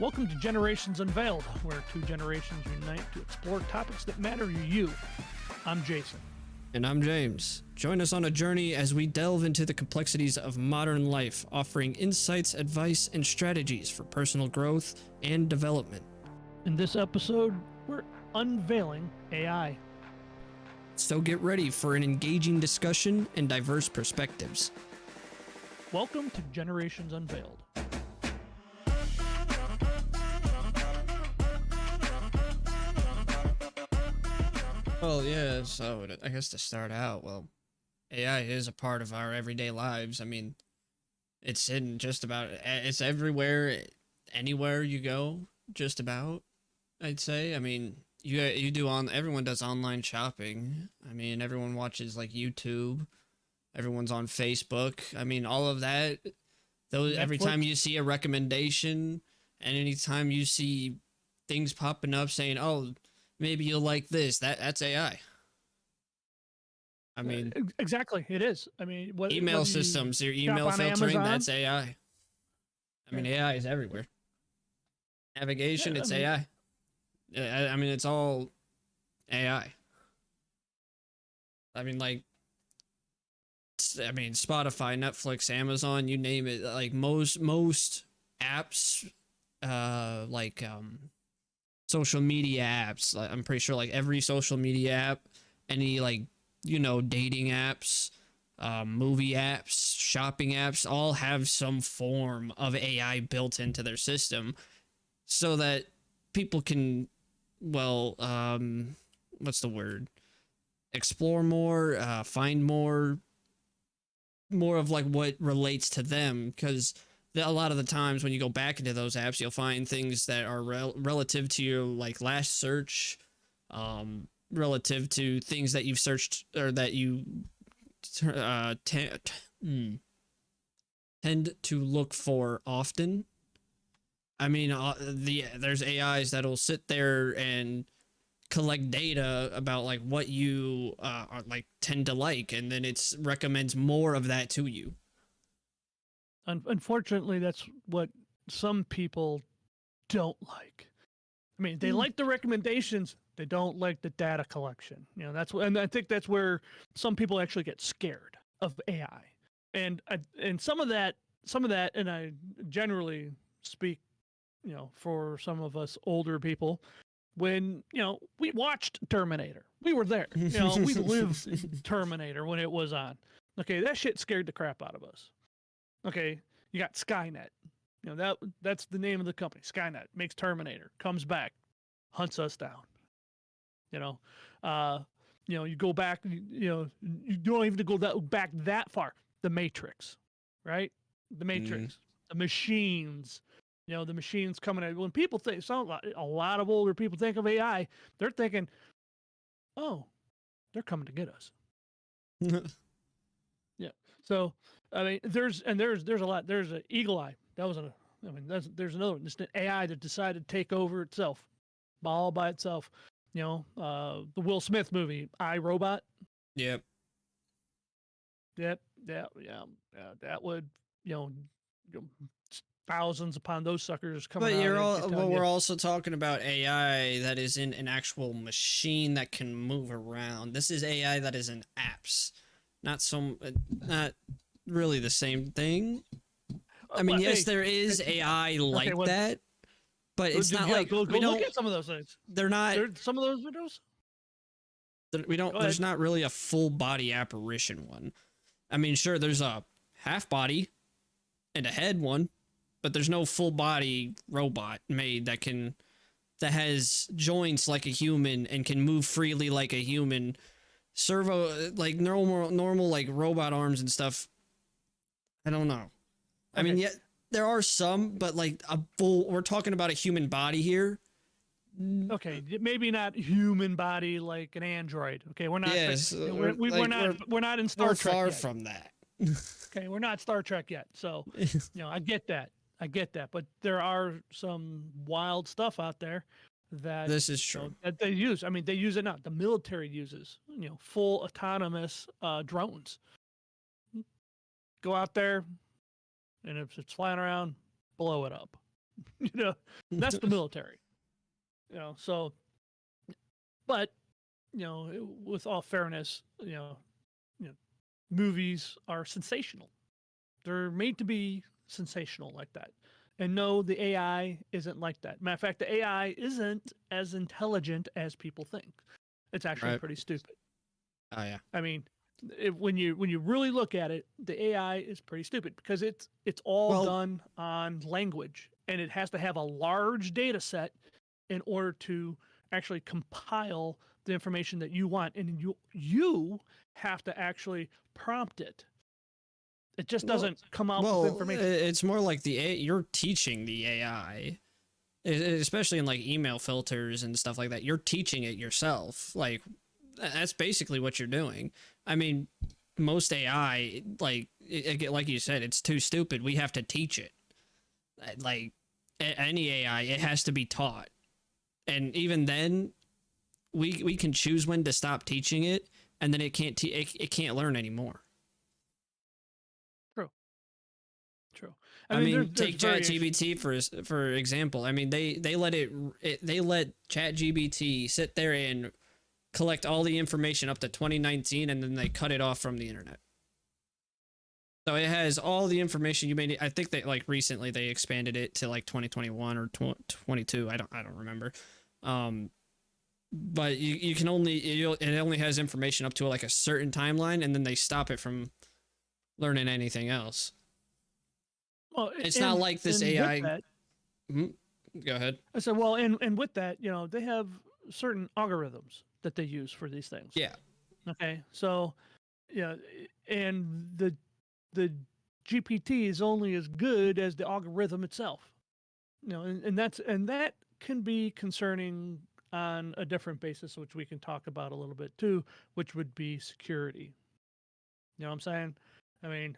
Welcome to Generations Unveiled, where two generations unite to explore topics that matter to you. I'm Jason. And I'm James. Join us on a journey as we delve into the complexities of modern life, offering insights, advice, and strategies for personal growth and development. In this episode, we're unveiling AI. So get ready for an engaging discussion and diverse perspectives. Welcome to Generations Unveiled. Well, yeah, so I guess to start out, AI is a part of our everyday lives. I mean, it's in just about, it's everywhere, anywhere you go, just about, I'd say. I mean, you do everyone does online shopping. I mean, everyone watches like YouTube. Everyone's on Facebook. I mean, all of that, those, every time you see a recommendation and anytime you see things popping up saying, oh, maybe you'll like this, that's AI. I mean, exactly, it is. I mean, email systems, your email filtering, Amazon, that's AI. I mean, AI is everywhere. Navigation, it's AI. I mean, it's all AI. I mean, Spotify, Netflix, Amazon, you name it. Like most apps, social media apps. I'm pretty sure like every social media app, any dating apps, movie apps, shopping apps, all have some form of AI built into their system, so that people can, what's the word? Explore more, find more of like what relates to them, because a lot of the times when you go back into those apps, you'll find things that are relative to your like last search, relative to things that you've searched or that you tend to look for often. I mean, there's AIs that'll sit there and collect data about like what you tend to like, and then it recommends more of that to you. Unfortunately, that's what some people don't like. I mean, they like the recommendations, they don't like the data collection. You know, and I think that's where some people actually get scared of AI. And some of that, and I generally speak, for some of us older people, when, we watched Terminator. We were there. We lived Terminator when it was on. Okay, that shit scared the crap out of us. Okay, you got Skynet. That's the name of the company. Skynet makes Terminator, comes back, hunts us down. You go back. You don't even go back that far. The Matrix, right? The Matrix, the machines. The machines coming out. When people think, a lot of older people think of AI, they're thinking, oh, they're coming to get us. Yeah. So, I mean, there's a lot. There's an Eagle Eye. There's another one. Just an AI that decided to take over itself, all by itself. The Will Smith movie, I, Robot. Yep. Yeah. That would, thousands upon those suckers coming out. But we're also talking about AI that is in an actual machine that can move around. This is AI that is in apps. Not really the same thing. I mean, yes, there is AI that, but it's not like go look at some of those things. They're not. Some of those videos. We don't. There's not really a full body apparition one. I mean, sure, there's a half body and a head one, but there's no full body robot made that has joints like a human and can move freely like a human. Servo, like normal like robot arms and stuff. I don't know. Okay. I mean, yeah, there are some, but like we're talking about a human body here. Okay, maybe not human body like an android. Okay, we're not. Yes, we're not in Star Trek. We're far yet. From that. Okay, we're not Star Trek yet. So, I get that. But there are some wild stuff out there that this is true that they use. I mean, they use it now. The military uses, full autonomous drones. Go out there, and if it's flying around, blow it up. you know, that's the military. So, but with all fairness, you know, movies are sensational. They're made to be sensational like that. And no, the AI isn't like that. Matter of fact, the AI isn't as intelligent as people think. It's actually Right. pretty stupid. Oh yeah. I mean, when you really look at it, the AI is pretty stupid because it's all Well, done on language, and it has to have a large data set in order to actually compile the information that you want, and you have to actually prompt it. It just well, doesn't come out with well, information. it's more like you're teaching the AI, especially in like email filters and stuff like that. You're teaching it yourself. Like that's basically what you're doing. I mean, most AI, like you said, it's too stupid. We have to teach it. Like any AI, it has to be taught, and even then, we can choose when to stop teaching it, and then it it can't learn anymore. True. True. I mean, mean, there's take variations. ChatGPT for example. I mean, they let they let ChatGPT sit there and collect all the information up to 2019, and then they cut it off from the internet. So it has all the information you may need. I think they like recently they expanded it to like 2021 or 22. I don't remember. But you can only it only has information up to like a certain timeline, and then they stop it from learning anything else. Well, It's not like this and with AI. that, Go ahead. I said, well, and with that, they have certain algorithms that they use for these things. Yeah. Okay, so yeah, and the GPT is only as good as the algorithm itself. And that can be concerning on a different basis, which we can talk about a little bit too, which would be security. You know what I'm saying? I mean,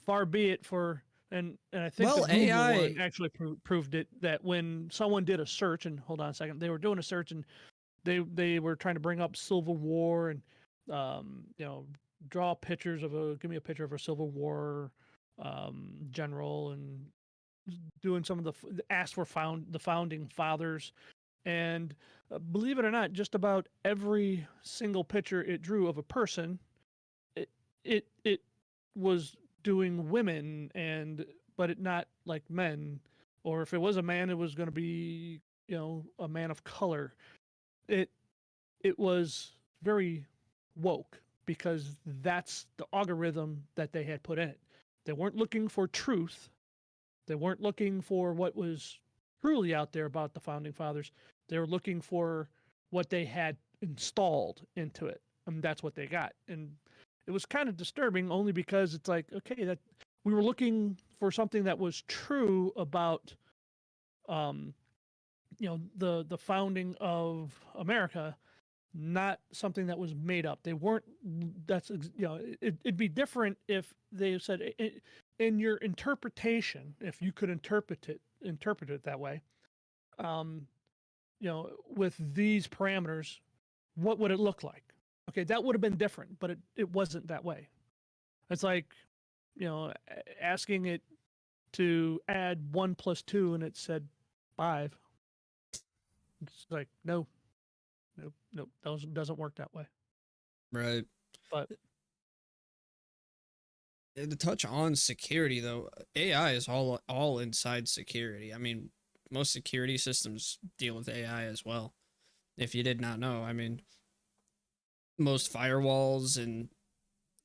far be it for and I think the Well, Google AI. one actually proved it that when someone did a search, and hold on a second, they were doing a search and they were trying to bring up Civil War and draw pictures of give me a picture of a Civil War general, and doing some of the asked for the founding fathers, and believe it or not, just about every single picture it drew of a person, it was doing women, and but it not like men, or if it was a man, it was going to be a man of color. It it was very woke because that's the algorithm that they had put in it. They weren't looking for truth. They weren't looking for what was truly out there about the founding fathers. They were looking for what they had installed into it, and that's what they got. And it was kind of disturbing, only because it's like, okay, that we were looking for something that was true about, the founding of America, not something that was made up. They weren't. That's it'd be different if they said in your interpretation, if you could interpret it that way, um, with these parameters, what would it look like? Okay, that would have been different, but it wasn't that way. It's like, asking it to add 1 + 2, and it said 5. It's like, no, nope, nope, doesn't work that way. Right. But To touch on security, though, AI is all inside security. I mean, most security systems deal with AI as well. If you did not know, I mean, most firewalls and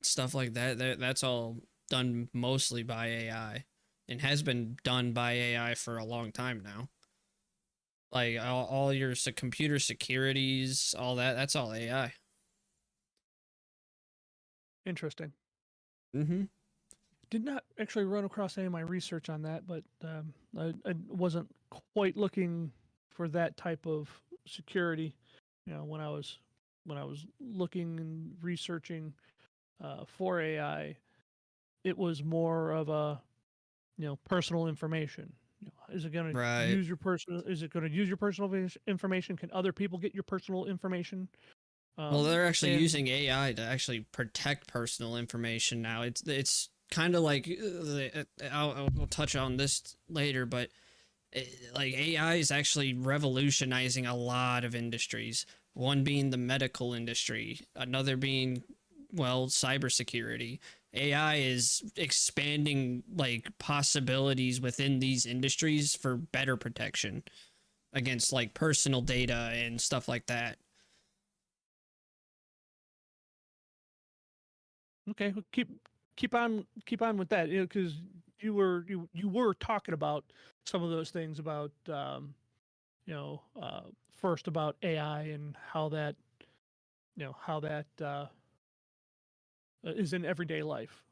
stuff like that's all done mostly by AI, and has been done by AI for a long time now. Like all your computer securities, all that's all AI. interesting. Mm-hmm. Did not actually run across any of my research on that, but I wasn't quite looking for that type of security. When I was looking and researching for AI, it was more of a personal information. Is it going to Right. use your personal? Is it going to use your personal information? Can other people get your personal information? Well, they're actually And using AI to actually protect personal information now. It's kind of like I'll touch on this later, but Like AI is actually revolutionizing a lot of industries. One being the medical industry, another being, well, cybersecurity. AI is expanding like possibilities within these industries for better protection against like personal data and stuff like that. Okay, well, keep on with that, because you were talking about some of those things about first about AI and how that how that is in everyday life.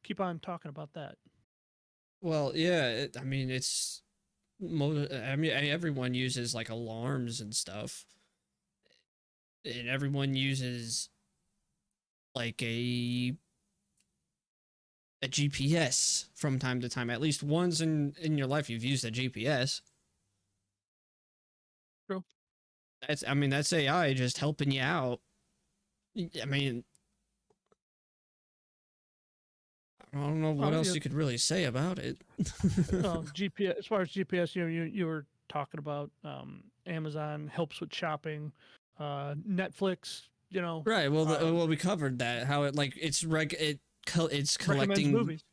Keep on talking about that. Well, yeah, I mean I mean everyone uses like alarms and stuff, and everyone uses like a GPS from time to time. At least once in your life you've used a GPS. True. That's I mean that's AI just helping you out. I mean, I don't know what else Yeah. you could really say about it. GPS. As far as GPS, you were talking about Amazon helps with shopping, Netflix. Right. Well, well, we covered that. How it like it's Recommends collecting. movies.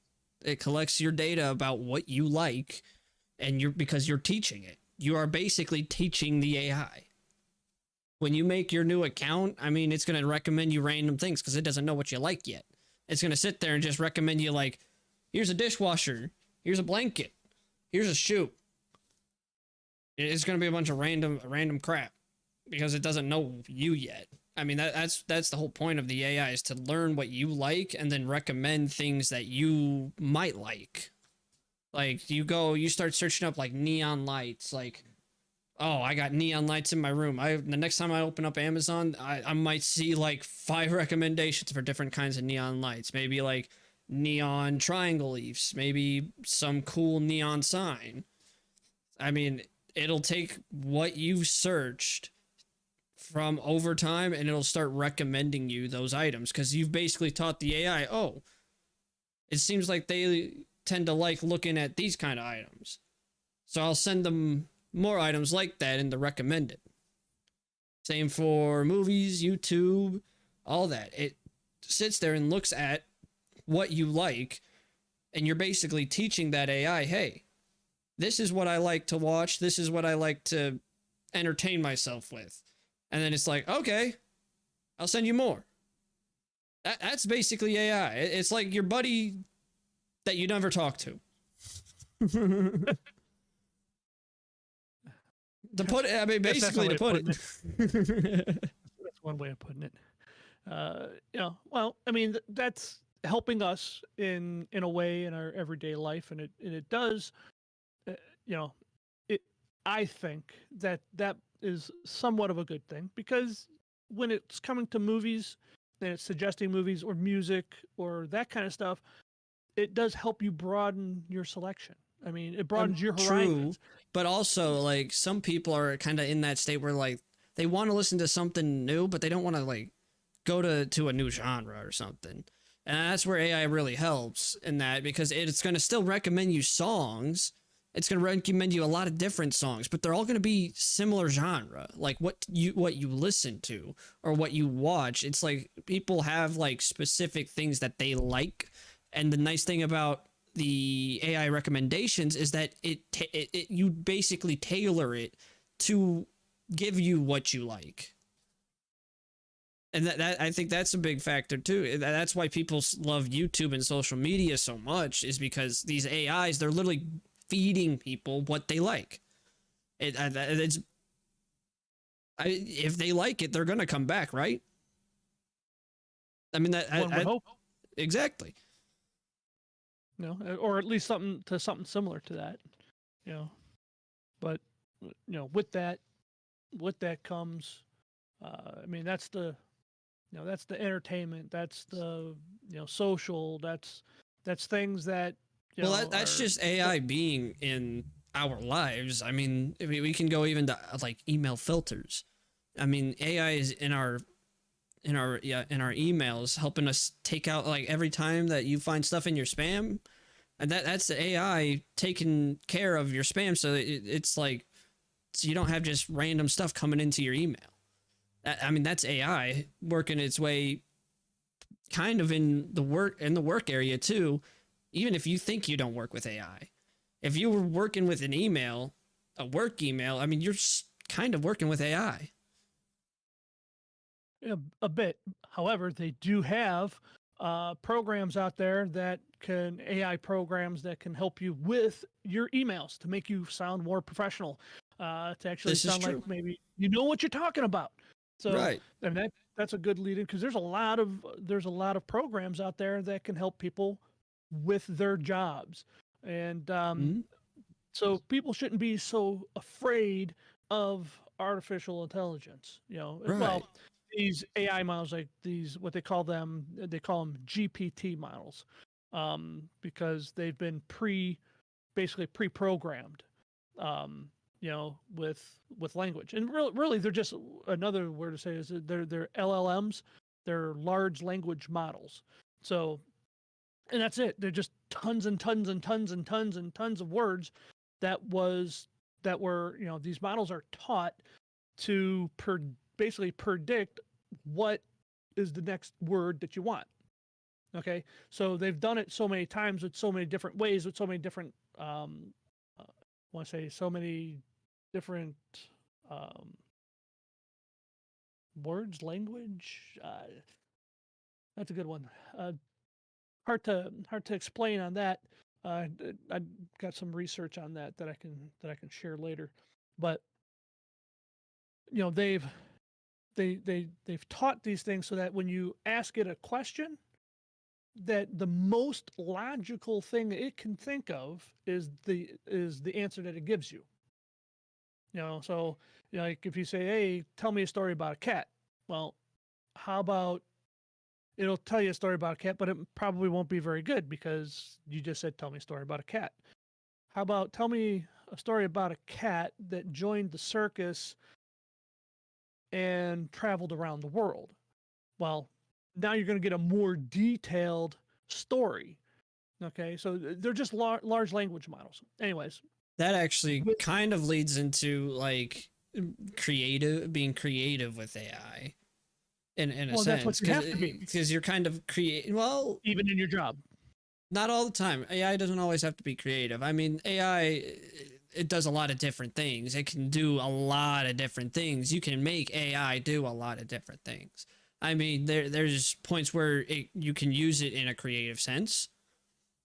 It collects your data about what you like, and because you're teaching it. You are basically teaching the AI. When you make your new account, I mean, it's going to recommend you random things because it doesn't know what you like yet. It's going to sit there and just recommend you like, here's a dishwasher, here's a blanket, here's a shoe. It's going to be a bunch of random crap because it doesn't know you yet. I mean, that's the whole point of the AI is to learn what you like and then recommend things that you might like. Like you start searching up like neon lights, like, oh, I got neon lights in my room. The next time I open up Amazon, I might see like 5 recommendations for different kinds of neon lights. Maybe like neon triangle leaves, maybe some cool neon sign. I mean, it'll take what you've searched from over time and it'll start recommending you those items because you've basically taught the AI, oh, it seems like they tend to like looking at these kind of items. So I'll send them more items like that in the recommended. Same for movies, YouTube, all that. It sits there and looks at what you like, and you're basically teaching that AI, hey, this is what I like to watch. This is what I like to entertain myself with. And then it's like, okay, I'll send you more. That's basically AI. It's like your buddy that you never talk to. To put it, I mean, basically to put it. That's one way of putting it. Well, I mean, that's helping us in a way in our everyday life, and it does. Uh, you know, it. I think that is somewhat of a good thing because when it's coming to movies and it's suggesting movies or music or that kind of stuff, it does help you broaden your selection. I mean, it broadens your horizons. True, but also like some people are kind of in that state where like they want to listen to something new, but they don't want to like go to a new genre or something. And that's where AI really helps in that because it's going to still recommend you songs. It's going to recommend you a lot of different songs, but they're all going to be similar genre, like what you listen to or what you watch. It's like people have like specific things that they like, and the nice thing about the AI recommendations is that you basically tailor it to give you what you like. And that I think that's a big factor too. That's why people love YouTube and social media so much is because these AIs, they're literally feeding people what they like. If they like it, they're going to come back, right? I mean, One would hope. Exactly. Or at least something similar to that. But with that comes, I mean, that's the entertainment, that's the social, that's things that That's just AI being in our lives. I mean, we can go even to like email filters. I mean, AI is in our emails helping us take out like every time that you find stuff in your spam, And that's the AI taking care of your spam, so it's like, so you don't have just random stuff coming into your email. I mean, that's AI working its way kind of in the work area too. Even if you think you don't work with AI, if you were working with an email, a work email, I mean, you're kind of working with AI. A bit. However, they do have programs out there that can AI programs that can help you with your emails to make you sound more professional, to actually This is sound true. like maybe you know what you're talking about. So, Right. and that's a good lead in because there's a lot of programs out there that can help people with their jobs, and Mm-hmm. so people shouldn't be so afraid of artificial intelligence. Right. Well, these AI models, like these, what they call them GPT models, because they've been basically pre-programmed, with language. And really, they're just another word to say is that they're LLMs, they're large language models. So, and that's it. They're just tons and tons and tons and tons and tons of words that was that were these models are taught to basically predict what is the next word that you want. Okay, so they've done it so many times with so many different ways, with so many different I want to say so many different um, words, language. That's a good one. Hard to explain on that. I got some research on that I can share later, but they've taught these things so that when you ask it a question, that the most logical thing it can think of is the answer that it gives you. So like if you say, "Hey, tell me a story about a cat," well, how about it'll tell you a story about a cat, but it probably won't be very good because you just said, "Tell me a story about a cat." How about tell me a story about a cat that joined the circus and traveled around the world? Well, now you're going to get a more detailed story. Okay, so they're just large language models. Anyways, That actually with, kind of leads into like being creative with AI in a well, that's what sense, you have to be, because you're kind of create well, even in your job. not all the time. AI doesn't always have to be creative. I mean, AI, it does a lot of different things. It can do a lot of different things. You can make AI do a lot of different things. I mean, there's points where you can use it in a creative sense.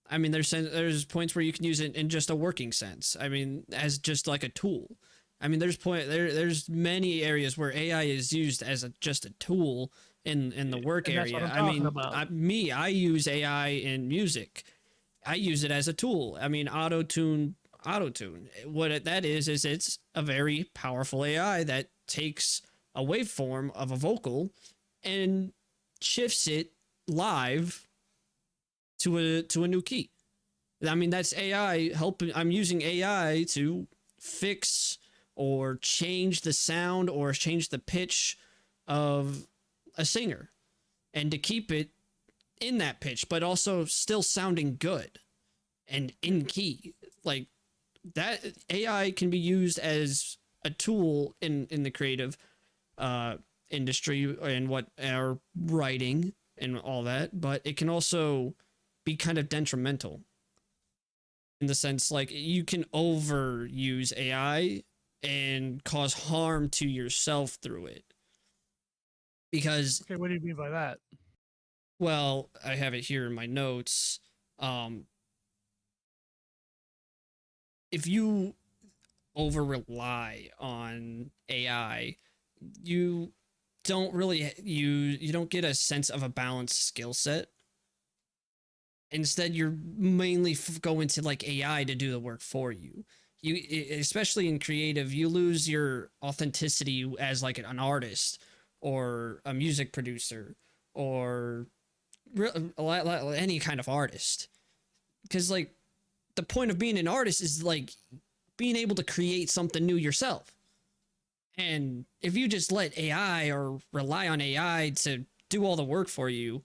I mean, there's points where you can use it in just a working sense. I mean, as just like a tool. I mean, there's many areas where AI is used as just a tool in the work And that's what area. I'm I talking mean, about. I use AI in music. I use it as a tool. I mean, auto tune. That is it's a very powerful AI that takes a waveform of a vocal and shifts it live to a new key. I mean, that's AI helping. I'm using AI to fix or change the sound or change the pitch of a singer and to keep it in that pitch, but also still sounding good and in key. Like that AI can be used as a tool in the creative uh, industry and what our writing and all that, but it can also be kind of detrimental in the sense like you can overuse AI and cause harm to yourself through it. Because, Okay, what do you mean by that? well, I have it here in my notes. Um, if you over rely on AI, you you don't get a sense of a balanced skill set. Instead, you're mainly going to like AI to do the work for you. Especially in creative, you lose your authenticity as like an artist or a music producer or any kind of artist. Because like the point of being an artist is like being able to create something new yourself. And if you just let AI or rely on AI to do all the work for you,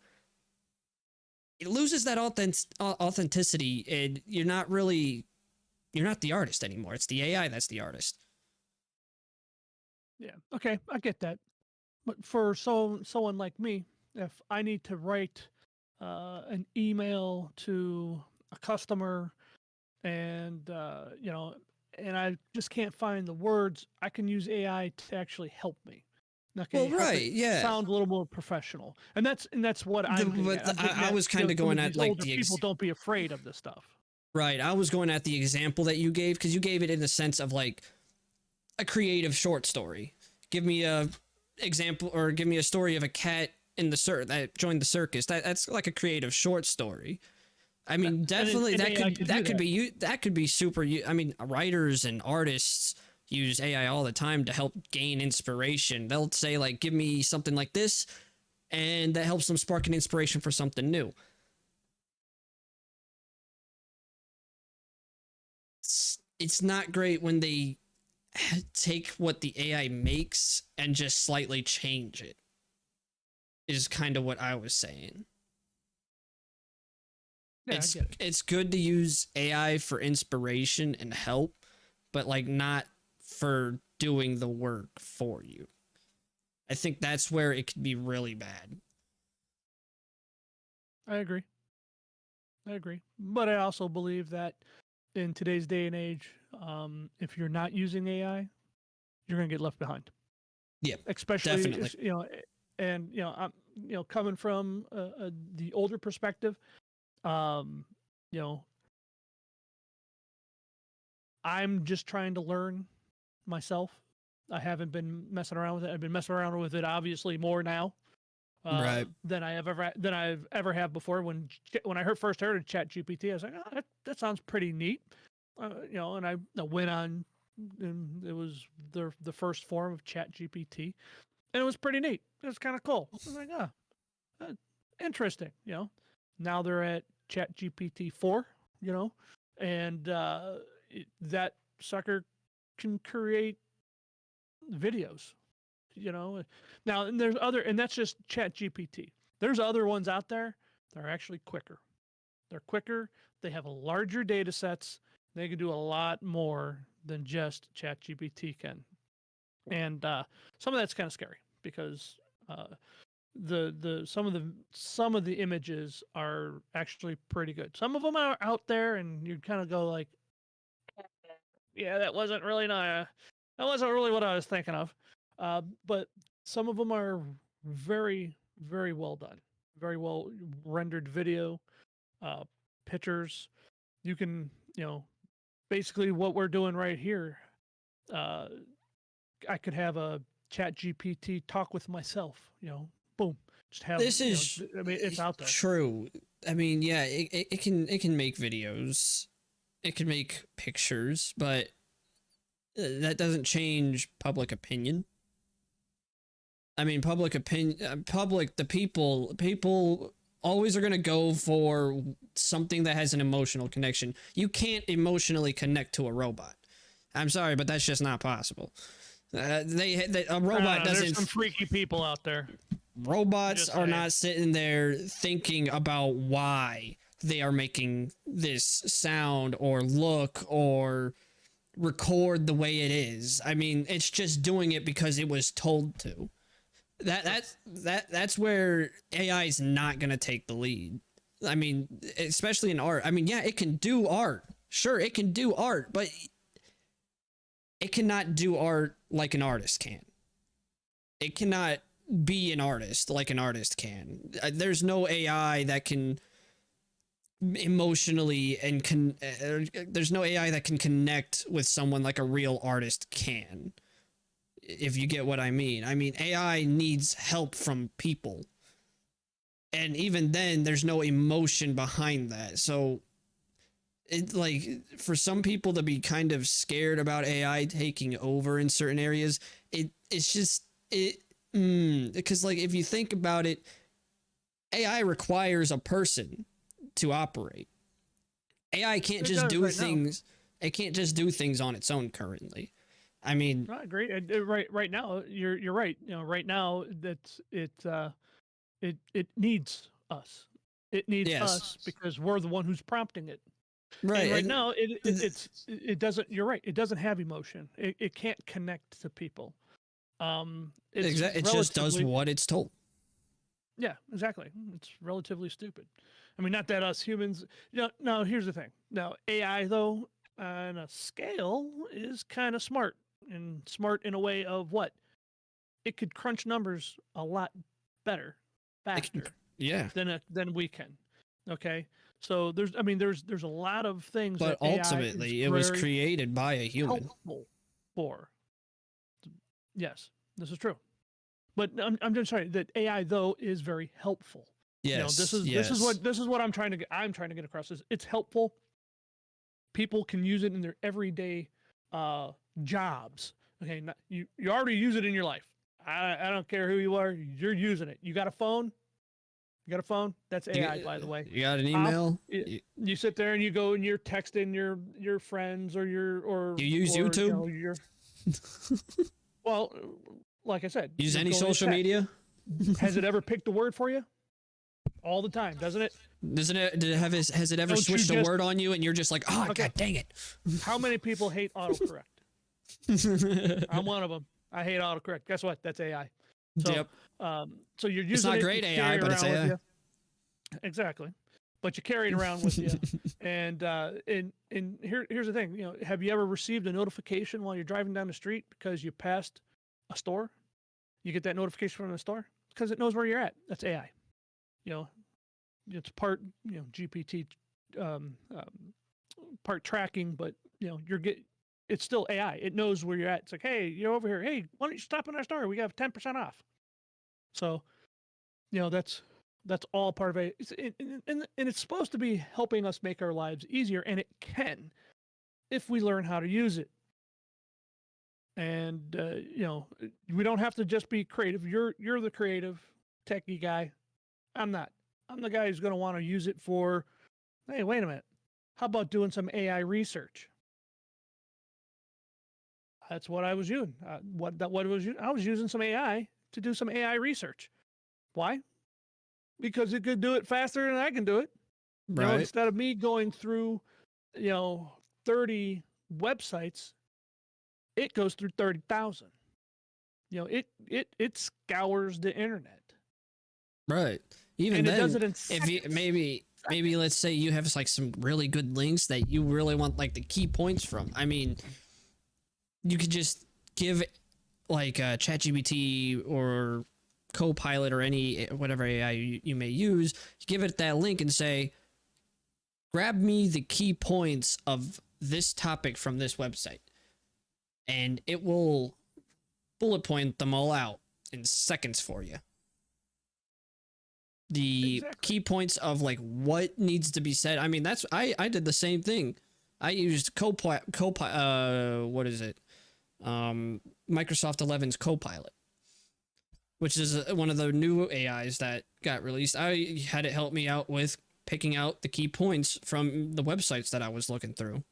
it loses that authenticity, and you're not the artist anymore. It's the AI that's the artist. Yeah. Okay, I get that. But for someone like me, if I need to write an email to a customer and and I just can't find the words, I can use AI to actually help me. Well, Okay, help it right, yeah. sound a little more professional, and that's what I'm getting at. I'm getting I at, was kind of some going of at these like older people don't be afraid of this stuff. right. I was going at the example that you gave, because you gave it in the sense of like a creative short story. Give me a example, or give me a story of a cat in the that joined the circus. That's like a creative short story. I mean, definitely And AI can do that. that could be super. I mean, writers and artists use AI all the time to help gain inspiration. They'll say like, "Give me something like this," and that helps them spark an inspiration for something new. It's not great when they take what the AI makes and just slightly change it. Is kind of what I was saying. Yeah, I get it. It's good to use AI for inspiration and help, but like not for doing the work for you. I think that's where it could be really bad. I agree. I agree. But I also believe that in today's day and age, if you're not using AI, you're going to get left behind. Yeah, Especially, definitely. and I'm coming from the older perspective. Um, you know, I'm just trying to learn myself. I haven't been messing around with it. I've been messing around with it obviously more now Right. than I've ever have before. When I first heard of Chat GPT, I was like, oh, that sounds pretty neat. And I went on, and it was the first form of Chat GPT, and it was pretty neat. It was kind of cool. I was like, uh, interesting. Now they're at Chat GPT 4. And that sucker can create videos. Now, and that's just Chat GPT. There's other ones out there that are actually quicker. They're quicker. They have larger data sets. They can do a lot more than just Chat GPT can. And some of that's kind of scary because some of the images are actually pretty good. Some of them are out there, and you kind of go like, yeah, that wasn't really what I was thinking of. But some of them are very, very well done, very well rendered video, uh, pictures. You can, basically what we're doing right here. Uh, I could have a Chat GPT talk with myself. Boom, just have. This is I mean, it's out there. true. I mean, yeah, it can make videos. It can make pictures, but that doesn't change public opinion. I mean, the people always are going to go for something that has an emotional connection. You can't emotionally connect to a robot. I'm sorry, but that's just not possible. A robot doesn't. There's some freaky people out there. Robots are not sitting there thinking about why they are making this sound or look or record the way it is. I mean, it's just doing it because it was told to. That's where AI is not going to take the lead. I mean, especially in art. I mean, yeah, it can do art. Sure, it can do art, but it cannot do art like an artist can. It cannot be an artist like an artist can. There's no AI that can emotionally there's no AI that can connect with someone like a real artist can. If you get what I mean. I mean, AI needs help from people. And even then, there's no emotion behind that. So, it like for some people to be kind of scared about AI taking over in certain areas, it's just because like if you think about it, AI requires a person to operate. AI can't just do things. It can't just do things on its own currently. I mean, I agree. Right now, you're right. Right now, it needs us. It needs Yes. us because we're the one who's prompting it. Right. And right now, it doesn't. You're right. It doesn't have emotion. It can't connect to people. It's It just does relatively. what it's told. Yeah, exactly. It's relatively stupid. I mean, not that us humans. No. Here's the thing. Now, AI though, on a scale, is kind of smart, and smart in a way of what it could crunch numbers a lot better, faster Yeah. than we can. Okay, so there's a lot of things But that AI is ultimately, it was very created by a human. helpful for. Yes, this is true. But I'm just sorry that AI though is very helpful. Yes. This is what I'm trying to get across is it's helpful. People can use it in their everyday jobs. Okay, you already use it in your life. I don't care who you are, you're using it. You got a phone? You got a phone? That's AI, by the way. You got an email? You sit there and you go and you're texting your friends or you use YouTube? Well, like I said, use any social media? Has it ever picked a word for you? All the time, doesn't it? Has it ever switched a word on you and you're just like, oh, okay. God dang it. How many people hate autocorrect? I'm one of them. I hate autocorrect. Guess what? That's AI. So, yep. So you're using it's not great AI, but it's AI. Exactly. But you carry it around with you. And here's the thing. Have you ever received a notification while you're driving down the street because you passed a store? You get that notification from the store because it knows where you're at. That's AI. It's part GPT, part tracking, but it's still AI. It knows where you're at. It's like, hey, you're over here. Hey, why don't you stop in our store? We got 10% off. So, that's all part of it. And it's supposed to be helping us make our lives easier, and it can if we learn how to use it. And we don't have to just be creative. You're the creative techie guy. I'm not. I'm the guy who's going to want to use it for, hey, wait a minute. How about doing some AI research? That's what I was using. I was using some AI to do some AI research. Why? Because it could do it faster than I can do it. Right. Instead of me going through, 30 websites, it goes through 30,000. It scours the internet. Right. Even and then, it does it in seconds. If maybe let's say you have like some really good links that you really want like the key points from. I mean, you could just give like ChatGPT or Copilot or any whatever AI you may use, give it that link and say, grab me the key points of this topic from this website, and it will bullet point them all out in seconds for you. The key points of like what needs to be said. I mean, I did the same thing. I used Microsoft 11's Copilot, which is one of the new AIs that got released. I had it help me out with picking out the key points from the websites that I was looking through.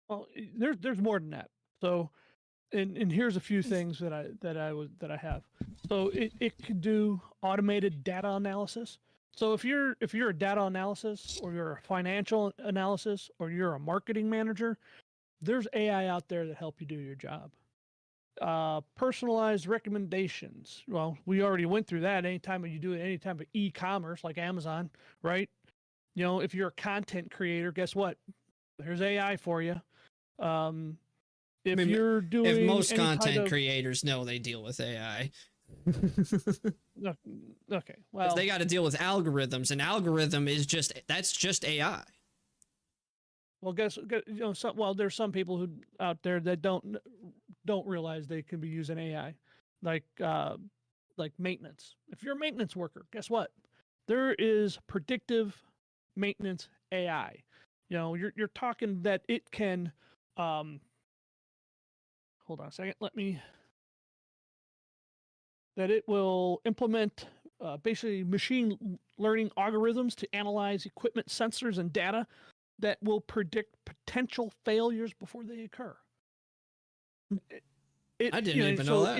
Well, there's more than that. So, and here's a few things that I have. So it could do automated data analysis. So if you're a data analysis, or you're a financial analysis, or you're a marketing manager, there's AI out there that help you do your job. Personalized recommendations. Well, we already went through that. Anytime you do any type of e-commerce like Amazon, right? If you're a content creator, guess what? There's AI for you. If you're doing, if most content creators know they deal with AI. Okay, well, they got to deal with algorithms, and algorithm is just AI. Well, there's some people who out there that don't realize they can be using AI, like maintenance. If you're a maintenance worker, guess what? There is predictive maintenance AI. You're talking that it can. Hold on a second. That it will implement basically machine learning algorithms to analyze equipment sensors and data that will predict potential failures before they occur. I didn't even know that.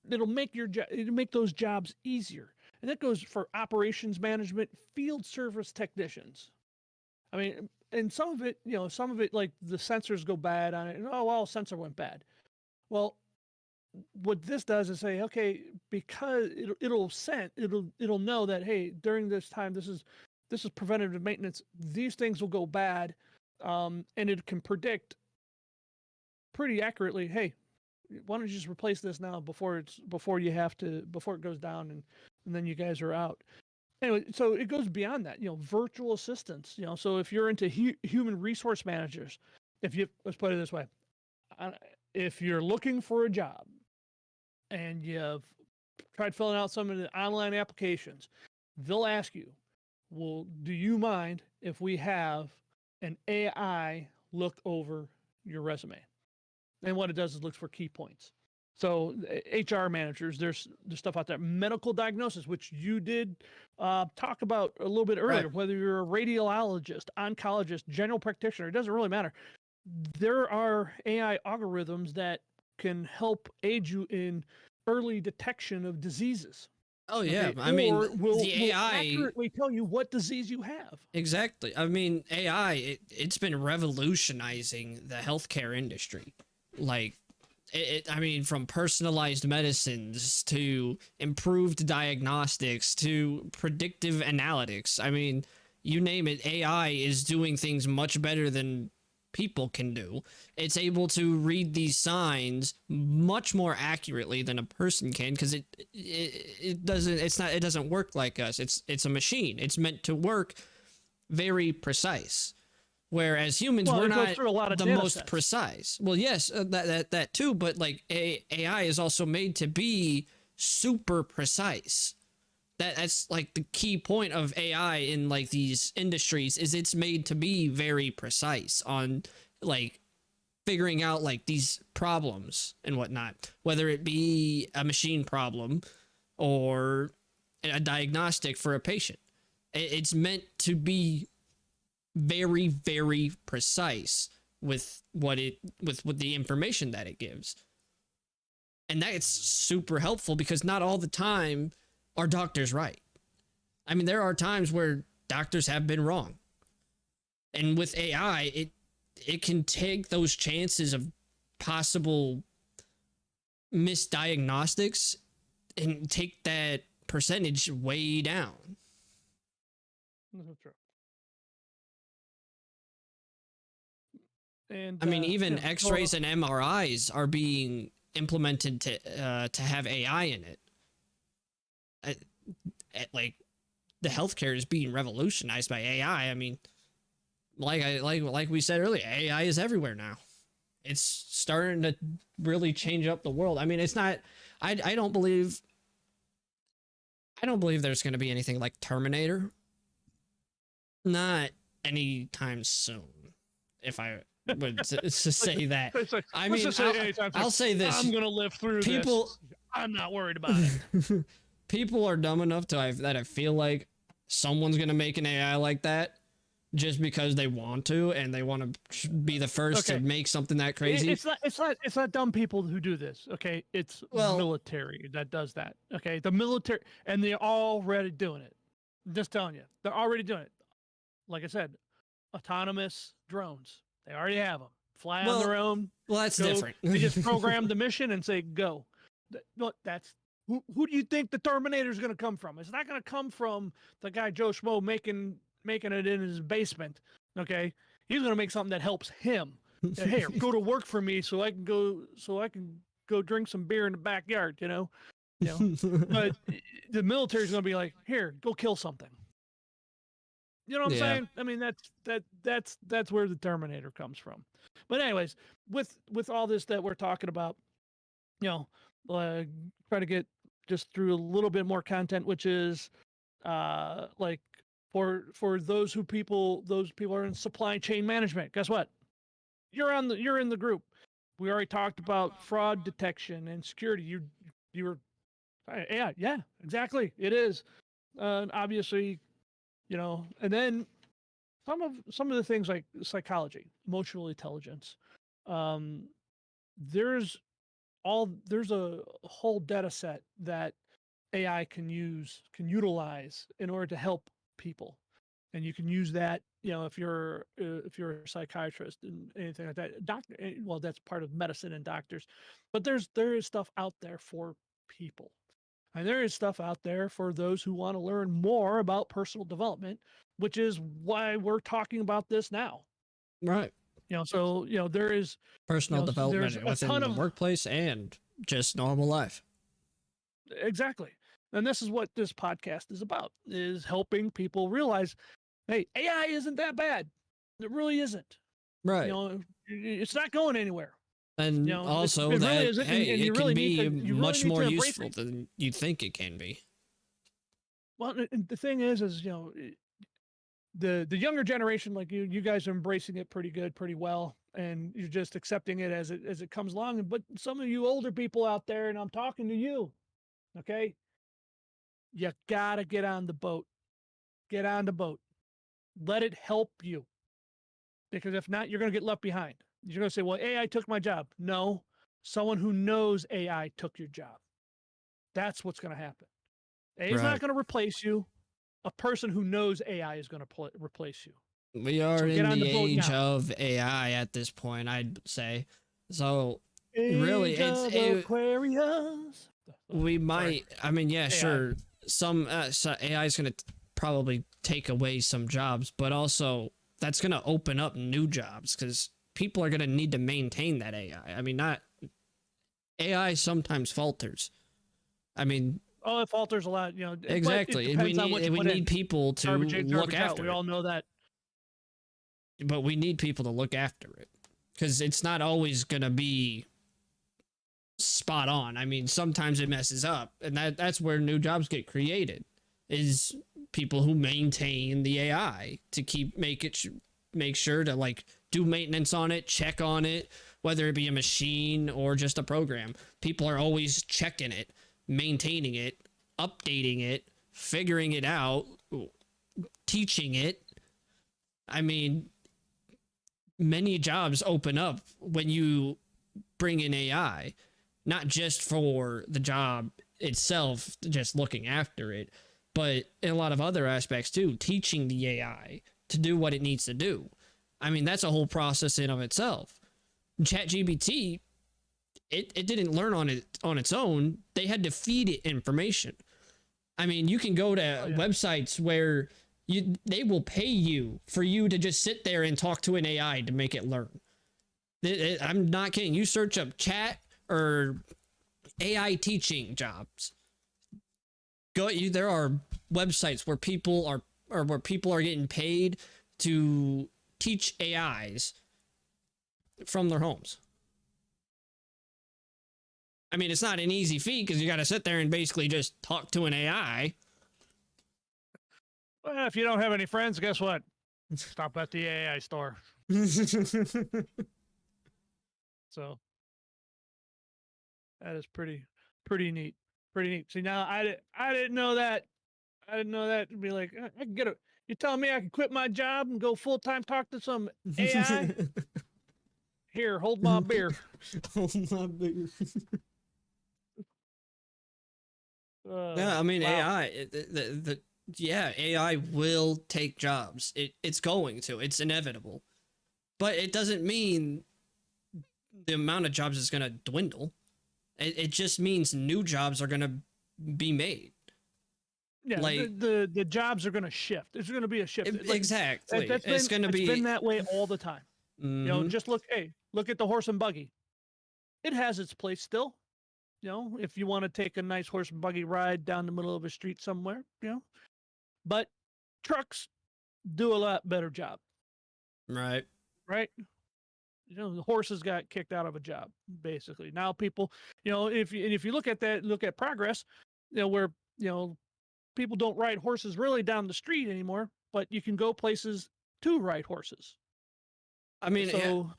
It'll make those jobs easier. and that goes for operations management, field service technicians. I mean, and some of it, some of it, like the sensors go bad on it. And, oh, well, sensor went bad. Well, what this does is say, okay, because it'll know that, hey, during this time, this is preventative maintenance. These things will go bad, and it can predict pretty accurately. Hey, why don't you just replace this now before it goes down, and then you guys are out. Anyway, so it goes beyond that. Virtual assistants. So if you're into human resource managers, let's put it this way, if you're looking for a job and you've tried filling out some of the online applications, they'll ask you, well, do you mind if we have an AI look over your resume? And what it does is looks for key points. So HR managers, there's stuff out there. Medical diagnosis, which you did talk about a little bit earlier, right. Whether you're a radiologist, oncologist, general practitioner, it doesn't really matter. There are AI algorithms that can help aid you in early detection of diseases. Oh yeah, okay? I mean, will AI accurately tell you what disease you have. Exactly. I mean, AI it's been revolutionizing the healthcare industry. Like, I mean, from personalized medicines to improved diagnostics to predictive analytics. I mean, you name it, AI is doing things much better than people can do. It's able to read these signs much more accurately than a person can, because it doesn't work like us. It's a machine. It's meant to work very precise. Whereas humans, we're not the most precise. Well, yes, that too, but like AI is also made to be super precise. That's like the key point of AI in like these industries, is it's made to be very precise on like figuring out like these problems and whatnot, whether it be a machine problem or a diagnostic for a patient. It's meant to be very, very precise with the information that it gives. And that's super helpful, because not all the time are doctors right. I mean, there are times where doctors have been wrong. And with AI, it can take those chances of possible misdiagnostics and take that percentage way down. That's true. And I mean, even X-rays and MRIs are being implemented to have AI in it. Like, the healthcare is being revolutionized by AI. I mean, like we said earlier, AI is everywhere now. It's starting to really change up the world. I mean, it's not. I don't believe there's going to be anything like Terminator. Not anytime soon. If I would to say that. I mean, I'll say this. I'm going to live through this. I'm not worried about it. People are dumb enough that I feel like someone's going to make an AI like that just because they want to, and they want to be the first to make something that crazy. It's not dumb people who do this. Okay. It's military that does that. Okay. The military, and they're already doing it. I'm just telling you, they're already doing it. Like I said, autonomous drones. They already have them. Fly on their own. Well, that's different. They just program the mission and say, go. That's who do you think the Terminator is going to come from? It's not going to come from the guy Joe Schmo making it in his basement. Okay. He's going to make something that helps him. Hey, go to work for me so I can go drink some beer in the backyard, you know? But the military is going to be like, here, go kill something. You know what I'm saying? I mean, that's where the Terminator comes from. But anyways, with all this that we're talking about, try to get just through a little bit more content, which is like for those people are in supply chain management. Guess what? You're in the group. We already talked about fraud detection and security. You were, yeah, exactly. It is obviously. And then some of the things like psychology, emotional intelligence. There's a whole data set that AI can utilize in order to help people, and you can use that. If you're a psychiatrist and anything like that, doctor. Well, that's part of medicine and doctors, but there is stuff out there for people, and there is stuff out there for those who want to learn more about personal development, which is why we're talking about this now. Right. So there is Personal there's development a ton within the of workplace and just normal life. exactly, and this is what this podcast is about: is helping people realize, hey, AI isn't that bad. It really isn't. Right. It's not going anywhere. And also it really that, isn't, hey, and you it really can need to be much more embrace useful it. than you think it can be. Well, and the thing is the younger generation, like you guys are embracing it pretty well, and you're just accepting it as it comes along. But some of you older people out there, and I'm talking to you, okay, you gotta get on the boat. Get on the boat. Let it help you, because if not, you're gonna get left behind. You're gonna say, "Well, AI took my job." No, someone who knows AI took your job. That's what's gonna happen. AI is not Right. gonna replace you. A person who knows AI is gonna replace you. We are So get in on the the boat age now. of AI at this point, I'd say. So really, Age of Aquarius. we Sorry. might, I mean, yeah, AI. sure. So AI is going to probably take away some jobs, but also that's going to open up new jobs because people are going to need to maintain that AI. I mean, not AI sometimes falters. I mean, Oh, it falters a lot, but it exactly. depends on what you We put in. need people to Garbage in, look garbage out. after We it, all know that. but we need people to look after it because it's not always going to be spot on. I mean, sometimes it messes up, and that's where new jobs get created. Is people who maintain the AI to make sure to like do maintenance on it, check on it, whether it be a machine or just a program. People are always checking it, maintaining it, updating it, figuring it out, teaching it. I mean, many jobs open up when you bring in AI, not just for the job itself, just looking after it, but in a lot of other aspects too, teaching the AI to do what it needs to do. I mean, that's a whole process in of itself. ChatGPT, it didn't learn on its own. They had to feed it information. I mean, you can go to websites where they will pay you for you to just sit there and talk to an AI to make it learn. I'm not kidding. You search up chat or AI teaching jobs. There are websites where people are getting paid to teach AIs from their homes. I mean, it's not an easy feat because you got to sit there and basically just talk to an AI. Well, if you don't have any friends, guess what? Stop at the AI store. So that is pretty neat. Pretty neat. See, now I didn't know that. I didn't know that. It'd be like, I can get a. You telling me I can quit my job and go full time talk to some AI? Here, hold my beer. Hold my beer. Yeah, I mean, Wow. AI. Yeah, AI will take jobs. It's going to. It's inevitable. But it doesn't mean the amount of jobs is going to dwindle. It just means new jobs are going to be made. Yeah, like the jobs are going to shift. There's going to be a shift. Exactly. It's been that way all the time. Mm-hmm. Just look at the horse and buggy. It has its place still. If you want to take a nice horse and buggy ride down the middle of a street somewhere, but trucks do a lot better job. Right. The horses got kicked out of a job basically. Now people, if you look at progress, where people don't ride horses really down the street anymore, but you can go places to ride horses. I mean, so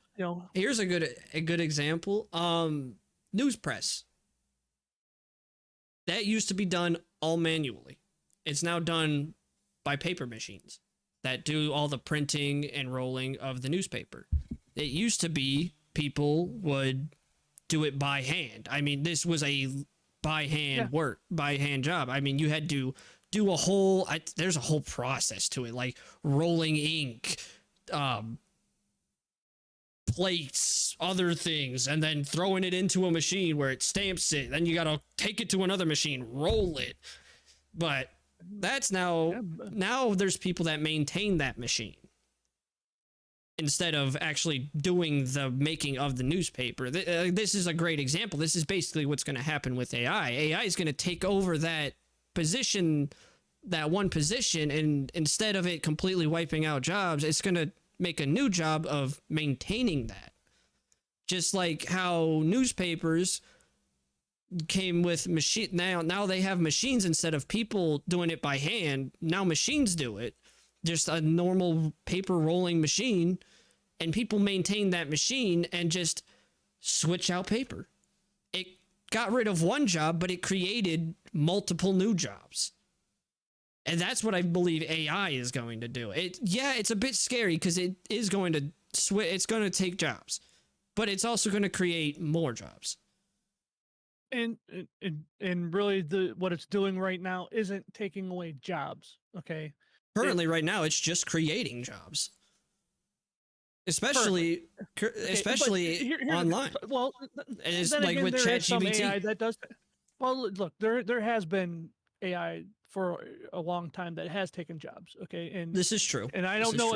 here's a good example. News press. That used to be done all manually. It's now done by paper machines that do all the printing and rolling of the newspaper. It used to be people would do it by hand. I mean, this was a by hand Yeah. work, by hand job. I mean, you had to do a whole, there's a whole process to it, like rolling ink, plates, other things, and then throwing it into a machine where it stamps it. Then you got to take it to another machine, roll it. But that's now there's people that maintain that machine instead of actually doing the making of the newspaper. This is a great example. This is basically what's going to happen with AI. AI is going to take over that position, that one position, and instead of it completely wiping out jobs, it's going to make a new job of maintaining that. Just like how newspapers came with machine, now they have machines instead of people doing it by hand. Now machines do it, just a normal paper rolling machine, and people maintain that machine and just switch out paper. It got rid of one job, but it created multiple new jobs. And that's what I believe AI is going to do. It's a bit scary because it is going to it's going to take jobs, but it's also going to create more jobs. And really, what it's doing right now isn't taking away jobs. Okay. Currently, right now, it's just creating jobs, especially online. Well, and it's then like again, with there is some AI ChatGPT. that does. Well, look, there has been AI for a long time that has taken jobs. Okay, and This is true. and I don't know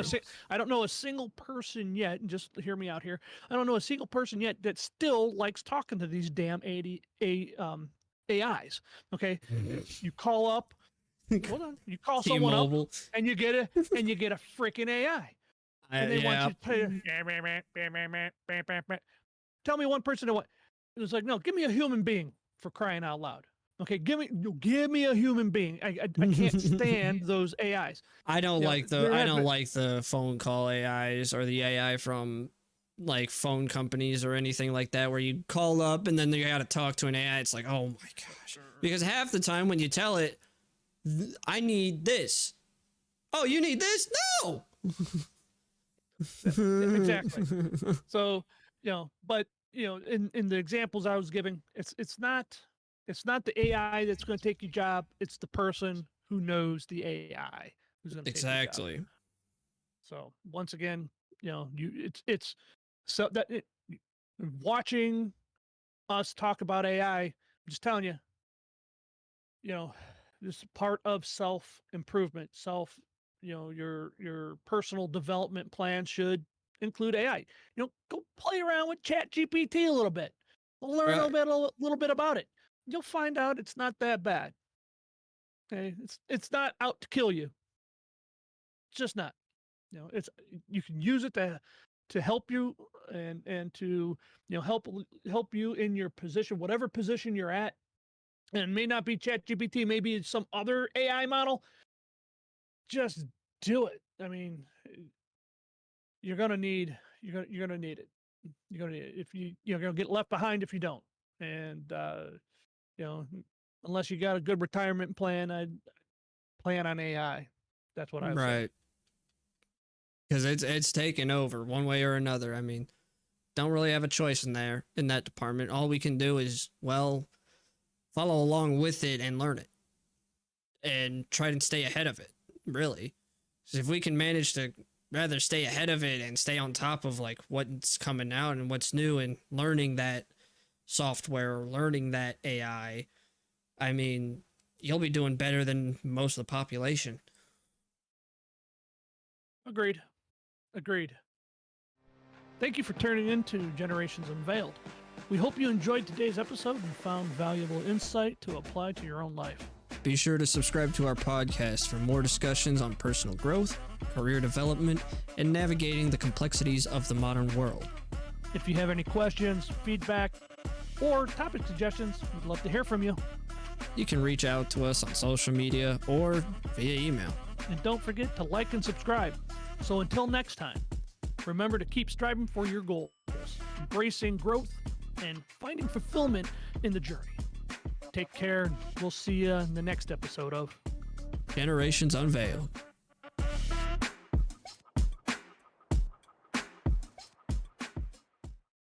a single person yet. And just hear me out here. I don't know a single person yet that still likes talking to these damn AIs. Okay, you call up. Hold on. You call someone up and you get a freaking AI. And they want you to pay. Tell me one person that it was like, no, give me a human being, for crying out loud. Okay, give me a human being. I can't stand those AIs. I don't like the phone call AIs or the AI from like phone companies or anything like that, where you call up and then you got to talk to an AI. It's like, oh my gosh, because half the time when you tell it, I need this. Oh, you need this? No. Exactly. So, but in the examples I was giving, it's not the AI that's going to take your job. It's the person who knows the AI who's going to take your job. So once again, it's so that watching us talk about AI, I'm just telling you, this is part of self-improvement, your personal development plan should include AI. Go play around with ChatGPT a little bit. Learn a little bit about it. You'll find out it's not that bad. Okay, it's not out to kill you. It's just not. You can use it to help you and to help you in your position, whatever position you're at. And it may not be ChatGPT, maybe it's some other AI model. Just do it. I mean, you're gonna need it. You're gonna need it. If you're gonna get left behind if you don't. And unless you got a good retirement plan, I'd plan on AI. That's what I would say. Right. Because it's taken over one way or another. I mean, don't really have a choice in that department. All we can do is, follow along with it and learn it and try to stay ahead of it, really. So if we can manage to rather stay ahead of it and stay on top of like what's coming out and what's new and learning that software or learning that AI, I mean, you'll be doing better than most of the population. Agreed. Thank you for turning into Generations Unveiled. We hope you enjoyed today's episode and found valuable insight to apply to your own life. Be sure to subscribe to our podcast for more discussions on personal growth, career development, and navigating the complexities of the modern world. If you have any questions, feedback, or topic suggestions, we'd love to hear from you. You can reach out to us on social media or via email. And don't forget to like and subscribe. So until next time, remember to keep striving for your goals, embracing growth, and finding fulfillment in the journey. Take care. We'll see you in the next episode of Generations Unveiled.